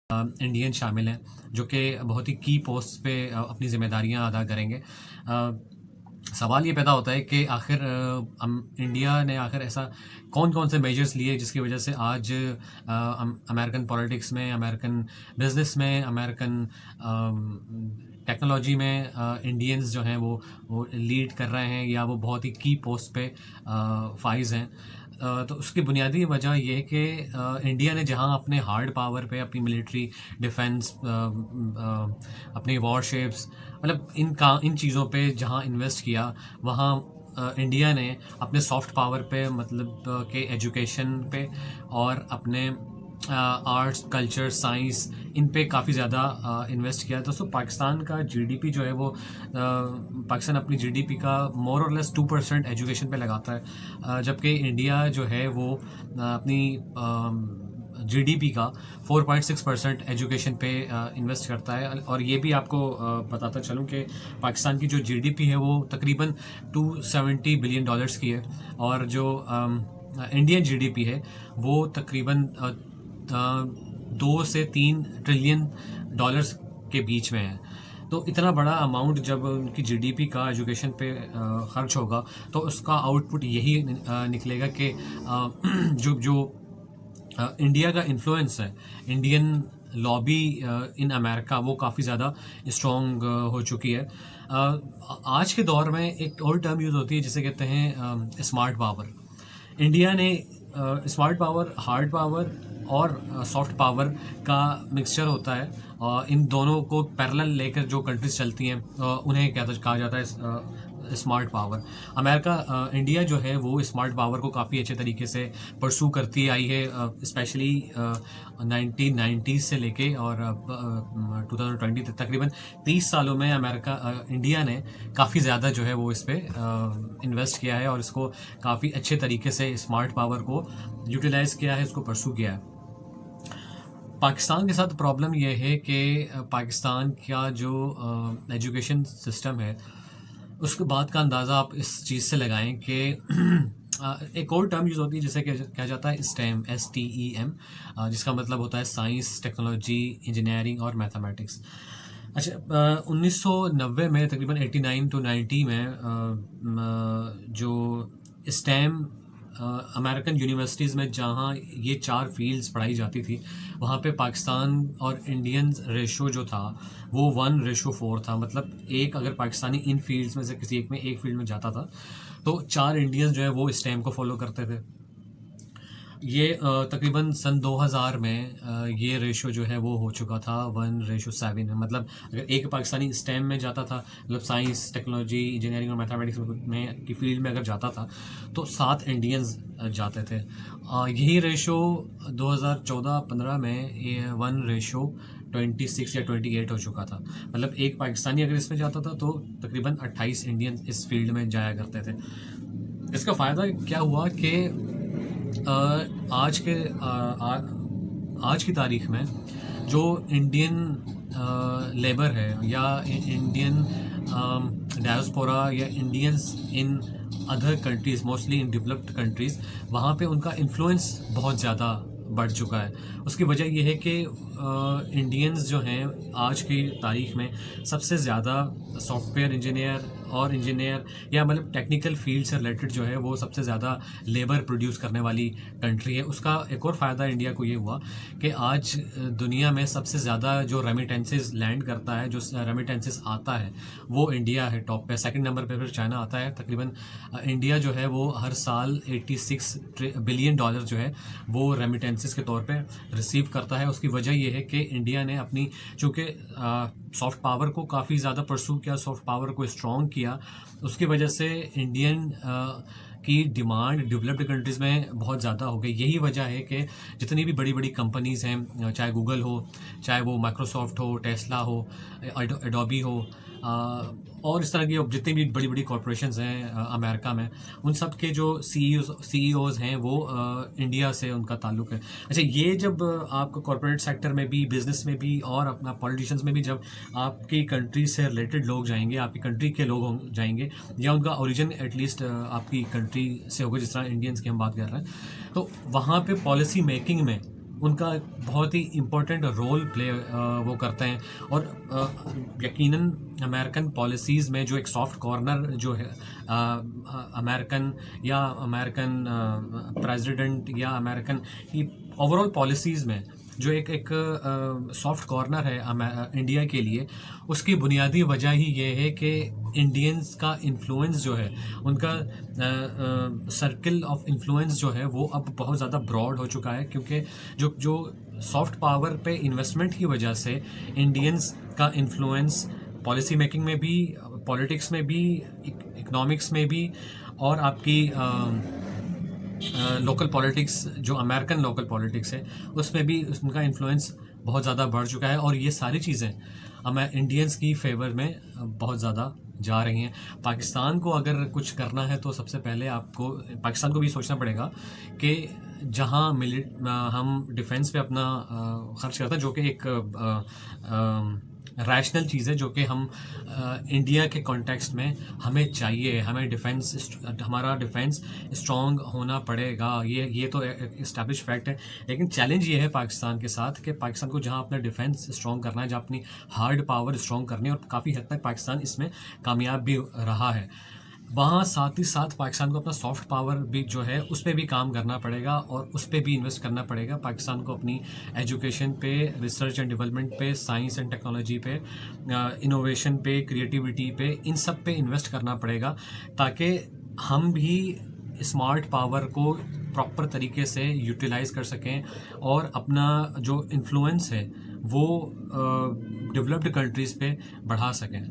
Indian शामिल हैं जो कि बहुत ही की पोस्ट पे अपनी ज़िम्मेदारियां अदा करेंगे। सवाल ये पैदा होता है कि आखिर इंडिया ने आखिर ऐसा कौन कौन से मेजर्स लिए जिसकी वजह से आज अमेरिकन पॉलिटिक्स में, अमेरिकन बिजनेस में, अमेरिकन टेक्नोलॉजी में इंडियंस जो हैं वो लीड कर रहे हैं या वो बहुत ही की पोस्ट पे फाइज हैं। तो उसकी बुनियादी वजह ये है कि इंडिया ने जहां अपने हार्ड पावर पे, अपनी मिलिट्री डिफेंस, अपनी वॉरशिप्स, मतलब इन चीज़ों पे जहां इन्वेस्ट किया, वहां इंडिया ने अपने सॉफ्ट पावर पे, मतलब के एजुकेशन पे और अपने आर्ट्स, कल्चर, साइंस, इन पे काफ़ी ज़्यादा इन्वेस्ट किया। दोस्तों, पाकिस्तान का जीडीपी जो है वो पाकिस्तान अपनी जीडीपी का मोर और लेस 2% एजुकेशन पे लगाता है, जबकि इंडिया जो है वो अपनी जीडीपी का 4.6% एजुकेशन पे इन्वेस्ट करता है। और ये भी आपको बताता चलूँ कि पाकिस्तान की जो जीडीपी है वो तकरीबन $270 बिलियन की है, और जो इंडियन जीडीपी है वो तकरीबन 2 से 3 ट्रिलियन डॉलर्स के बीच में है। तो इतना बड़ा अमाउंट जब उनकी जीडीपी का एजुकेशन पे खर्च होगा तो उसका आउटपुट यही निकलेगा कि जो जो इंडिया का इन्फ्लुएंस है, इंडियन लॉबी इन अमेरिका, वो काफ़ी ज़्यादा स्ट्रॉन्ग हो चुकी है। आज के दौर में एक और टर्म यूज़ होती है जिसे कहते हैं स्मार्ट पावर। इंडिया ने स्मार्ट पावर, हार्ड पावर और सॉफ्ट पावर का मिक्सचर होता है। इन दोनों को पैरेलल लेकर जो कंट्रीज चलती हैं उन्हें कहा जाता है स्मार्ट पावर। इंडिया जो है वो स्मार्ट पावर को काफ़ी अच्छे तरीके से परसू करती आई है, स्पेशली 1990 से लेके और 2020 तक, तकरीबन 30 सालों में इंडिया ने काफ़ी ज़्यादा जो है वो इस पर इन्वेस्ट किया है और इसको काफ़ी अच्छे तरीके से स्मार्ट पावर को यूटिलाइज किया है, इसको परसू किया है। पाकिस्तान के साथ प्रॉब्लम यह है कि पाकिस्तान का जो एजुकेशन सिस्टम है उसके बाद का अंदाज़ा आप इस चीज़ से लगाएं कि एक और टर्म यूज़ होती है जिसे कहा जाता है स्टेम, STEM, जिसका मतलब होता है साइंस, टेक्नोलॉजी, इंजीनियरिंग और मैथमेटिक्स। अच्छा, 1990 में तकरीबन 89 to 90 में जो स्टेम अमेरिकन यूनिवर्सिटीज़ में जहाँ ये 4 फील्ड्स पढ़ाई जाती थी, वहाँ पे पाकिस्तान और इंडियन रेशो जो था वो 1:4 था। मतलब एक अगर पाकिस्तानी इन फील्ड्स में से किसी एक फील्ड में जाता था तो 4 इंडियंस जो है वो स्टेम को फॉलो करते थे। ये तकरीबन सन 2000 में ये रेशो जो है वो हो चुका था 1:7 में। मतलब अगर एक पाकिस्तानी स्टेम में जाता था, मतलब साइंस, टेक्नोलॉजी, इंजीनियरिंग और मैथमेटिक्स में की फील्ड में अगर जाता था तो 7 इंडियंस जाते थे। यही रेशो 2014-15 में ये 1:26 या 28 हो चुका था। मतलब एक पाकिस्तानी अगर इसमें जाता था तो तकरीबन 28 इंडियंस इस फील्ड में जाया करते थे। इसका फ़ायदा क्या हुआ कि आज की तारीख में जो इंडियन लेबर है या इंडियन डायस्पोरा या Indians in other countries, mostly in developed countries, वहाँ पे उनका इन्फ्लुएंस बहुत ज़्यादा बढ़ चुका है। उसकी वजह यह है कि इंडियंस जो हैं आज की तारीख में सबसे ज़्यादा सॉफ्टवेयर इंजीनियर या मतलब टेक्निकल फील्ड से रिलेटेड जो है वो सबसे ज़्यादा लेबर प्रोड्यूस करने वाली कंट्री है। उसका एक और फ़ायदा इंडिया को ये हुआ कि आज दुनिया में सबसे ज़्यादा जो रेमिटेंसेस लैंड करता है, जो रेमिटेंसेस आता है, वो इंडिया है टॉप पे। सेकंड नंबर पे फिर चाइना आता है। तकरीबन इंडिया जो है वो हर साल $86 बिलियन जो है वो रेमिटेंसेस के तौर पे रिसीव करता है। उसकी वजह यह है कि इंडिया ने अपनी, चूँकि सॉफ्ट पावर को काफ़ी ज़्यादा परसू किया, सॉफ्ट पावर को स्ट्रॉन्ग किया, उसकी वजह से इंडियन की डिमांड डेवलप्ड कंट्रीज़ में बहुत ज़्यादा हो गई। यही वजह है कि जितनी भी बड़ी बड़ी कंपनीज़ हैं, चाहे गूगल हो, चाहे वो माइक्रोसॉफ्ट हो, टेस्ला हो, एडोबी हो, और इस तरह की जितनी भी बड़ी बड़ी कॉरपोरेशंस हैं अमेरिका में, उन सब के जो CEOs हैं वो इंडिया से उनका ताल्लुक़ है। अच्छा, ये जब आपका कॉरपोरेट सेक्टर में भी, बिज़नेस में भी और अपना पॉलिटिशियंस में भी जब आपकी कंट्री से रिलेटेड लोग जाएंगे, आपकी कंट्री के लोग जाएंगे या उनका ओरिजिन एटलीस्ट आपकी कंट्री से होगा, जिस तरह इंडियंस की हम बात कर रहे हैं, तो वहाँ पे पॉलिसी मेकिंग में उनका बहुत ही इम्पोर्टेंट रोल प्ले वो करते हैं। और यकीनन अमेरिकन पॉलिसीज़ में जो एक सॉफ्ट कॉर्नर जो है अमेरिकन प्रेसिडेंट या अमेरिकन की ओवरऑल पॉलिसीज़ में जो एक सॉफ्ट कॉर्नर है इंडिया के लिए, उसकी बुनियादी वजह ही ये है कि इंडियंस का इन्फ्लुएंस जो है, उनका सर्किल ऑफ इन्फ्लुएंस जो है वो अब बहुत ज़्यादा ब्रॉड हो चुका है, क्योंकि जो जो सॉफ्ट पावर पे इन्वेस्टमेंट की वजह से इंडियंस का इन्फ्लुएंस पॉलिसी मेकिंग में भी, पॉलिटिक्स में भी, इकोनॉमिक्स में भी, और आपकी लोकल पॉलिटिक्स जो अमेरिकन लोकल पॉलिटिक्स है उसमें भी उनका इन्फ्लुएंस बहुत ज़्यादा बढ़ चुका है। और ये सारी चीज़ें हमें इंडियंस की फेवर में बहुत ज़्यादा जा रही हैं। पाकिस्तान को अगर कुछ करना है तो सबसे पहले आपको पाकिस्तान को भी सोचना पड़ेगा कि जहां हम डिफेंस पे अपना खर्च करते हैं, जो कि एक रैशनल चीज़ है, जो कि हम इंडिया के कॉन्टेक्स्ट में हमें चाहिए, हमारा डिफेंस स्ट्रॉन्ग होना पड़ेगा। ये तो इस्टेब्लिश फैक्ट है। लेकिन चैलेंज ये है पाकिस्तान के साथ कि पाकिस्तान को जहां अपना डिफेंस स्ट्रॉन्ग करना है, जहां अपनी हार्ड पावर स्ट्रॉन्ग करनी है, और काफ़ी हद तक पाकिस्तान इसमें कामयाब भी रहा है, वहाँ साथ ही साथ पाकिस्तान को अपना सॉफ्ट पावर भी जो है उस पर भी काम करना पड़ेगा और उस पर भी इन्वेस्ट करना पड़ेगा। पाकिस्तान को अपनी एजुकेशन पे, रिसर्च एंड डेवलपमेंट पे, साइंस एंड टेक्नोलॉजी पे, इनोवेशन पे, क्रिएटिविटी पे, इन सब पे इन्वेस्ट करना पड़ेगा, ताकि हम भी स्मार्ट पावर को प्रॉपर तरीके से यूटिलाइज कर सकें और अपना जो इन्फ्लुएंस है वो डेवलप्ड कंट्रीज़ पे बढ़ा सकें।